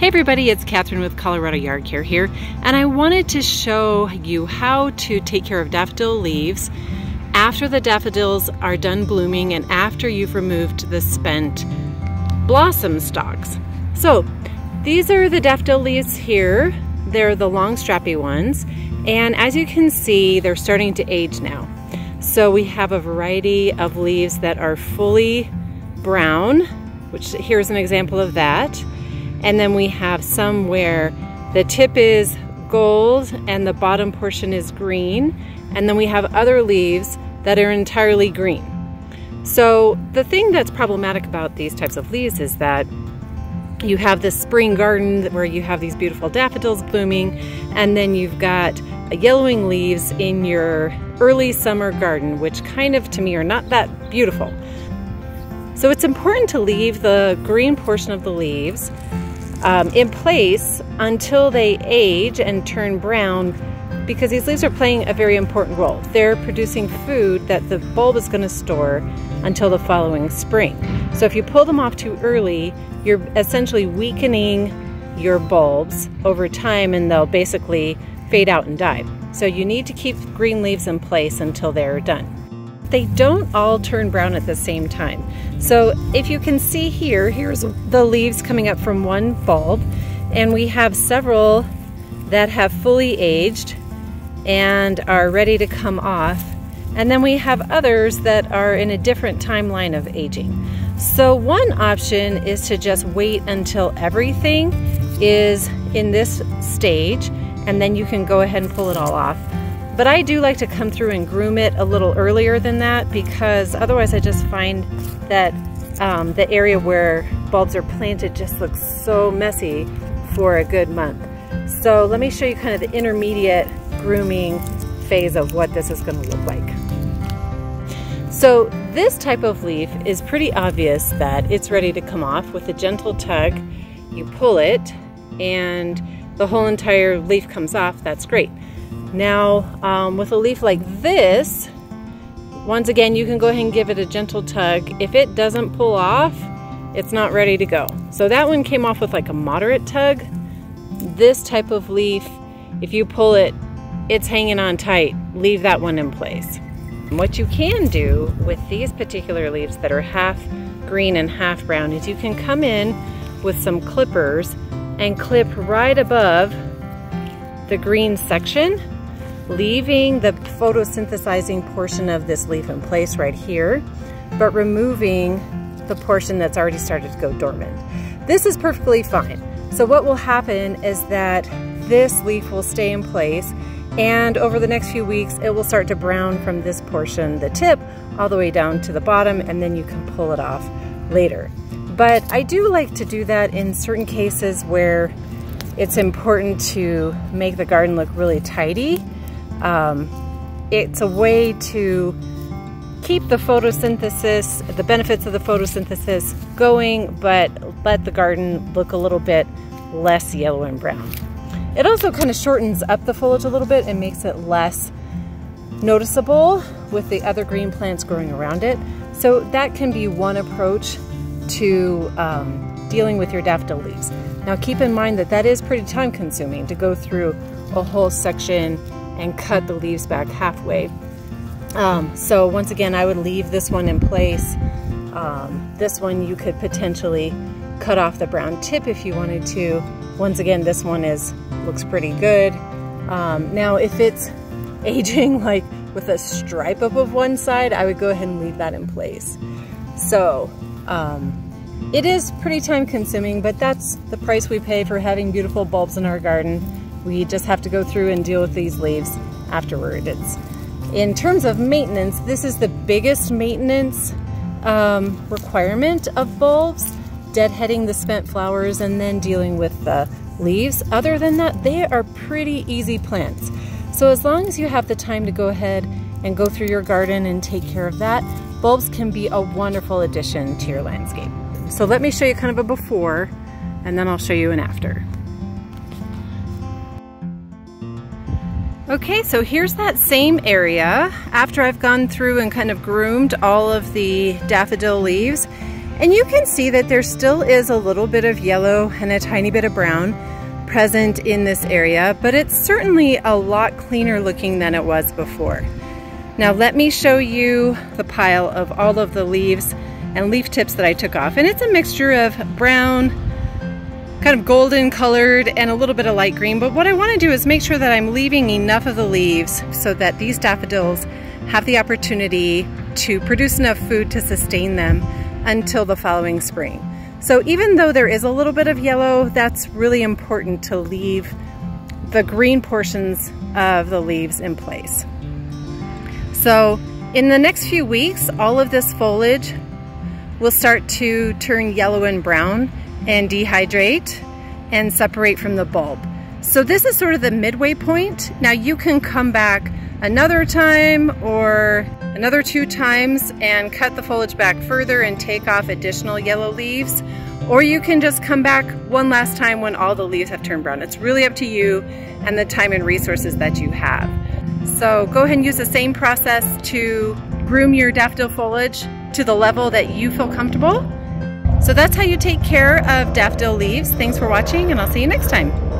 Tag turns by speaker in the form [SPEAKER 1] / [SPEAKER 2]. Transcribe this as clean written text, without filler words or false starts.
[SPEAKER 1] Hey everybody, it's Catherine with Colorado Yard Care here, and I wanted to show you how to take care of daffodil leaves after the daffodils are done blooming and after you've removed the spent blossom stalks. So these are the daffodil leaves here. They're the long strappy ones, and as you can see, they're starting to age now. So we have a variety of leaves that are fully brown, which here's an example of that. And then we have some where the tip is gold and the bottom portion is green. And then we have other leaves that are entirely green. So the thing that's problematic about these types of leaves is that you have this spring garden where you have these beautiful daffodils blooming, and then you've got yellowing leaves in your early summer garden, which kind of to me are not that beautiful. So it's important to leave the green portion of the leaves in place until they age and turn brown, because these leaves are playing a very important role. They're producing food that the bulb is going to store until the following spring. So if you pull them off too early, you're essentially weakening your bulbs over time, and they'll basically fade out and die. So you need to keep green leaves in place until they're done. They don't all turn brown at the same time. So if you can see here, here's the leaves coming up from one bulb, and we have several that have fully aged and are ready to come off. And then we have others that are in a different timeline of aging. So one option is to just wait until everything is in this stage, and then you can go ahead and pull it all off. But I do like to come through and groom it a little earlier than that, because otherwise I just find that the area where bulbs are planted just looks so messy for a good month. So let me show you kind of the intermediate grooming phase of what this is going to look like. So this type of leaf is pretty obvious that it's ready to come off. With a gentle tug, you pull it and the whole entire leaf comes off. That's great. Now, with a leaf like this, once again, you can go ahead and give it a gentle tug. If it doesn't pull off, it's not ready to go. So that one came off with like a moderate tug. This type of leaf, if you pull it, it's hanging on tight. Leave that one in place. What you can do with these particular leaves that are half green and half brown is you can come in with some clippers and clip right above the green section, leaving the photosynthesizing portion of this leaf in place right here, but removing the portion that's already started to go dormant. This is perfectly fine. So what will happen is that this leaf will stay in place, and over the next few weeks it will start to brown from this portion, the tip, all the way down to the bottom, and then you can pull it off later. But I do like to do that in certain cases where it's important to make the garden look really tidy. It's a way to keep the photosynthesis, the benefits of the photosynthesis going, but let the garden look a little bit less yellow and brown. It also kind of shortens up the foliage a little bit and makes it less noticeable with the other green plants growing around it. So that can be one approach to dealing with your daffodil leaves. Now keep in mind that that is pretty time consuming to go through a whole section and cut the leaves back halfway. So once again, I would leave this one in place. This one you could potentially cut off the brown tip if you wanted to. Once again, this one looks pretty good. Now if it's aging like with a stripe up of one side, I would go ahead and leave that in place. So it is pretty time consuming, but that's the price we pay for having beautiful bulbs in our garden. We just have to go through and deal with these leaves afterward. In terms of maintenance, this is the biggest maintenance requirement of bulbs, deadheading the spent flowers and then dealing with the leaves. Other than that, they are pretty easy plants. So as long as you have the time to go ahead and go through your garden and take care of that, bulbs can be a wonderful addition to your landscape. So let me show you kind of a before, and then I'll show you an after. Okay, so here's that same area after I've gone through and kind of groomed all of the daffodil leaves. And you can see that there still is a little bit of yellow and a tiny bit of brown present in this area, but it's certainly a lot cleaner looking than it was before. Now let me show you the pile of all of the leaves and leaf tips that I took off. And it's a mixture of brown, kind of golden colored, and a little bit of light green. But what I want to do is make sure that I'm leaving enough of the leaves so that these daffodils have the opportunity to produce enough food to sustain them until the following spring. So even though there is a little bit of yellow, that's really important to leave the green portions of the leaves in place. So in the next few weeks, all of this foliage will start to turn yellow and brown and dehydrate and separate from the bulb. So this is sort of the midway point. Now you can come back another time or another 2 times and cut the foliage back further and take off additional yellow leaves, or you can just come back one last time when all the leaves have turned brown. It's really up to you and the time and resources that you have. So go ahead and use the same process to groom your daffodil foliage to the level that you feel comfortable. So that's how you take care of daffodil leaves. Thanks for watching, and I'll see you next time.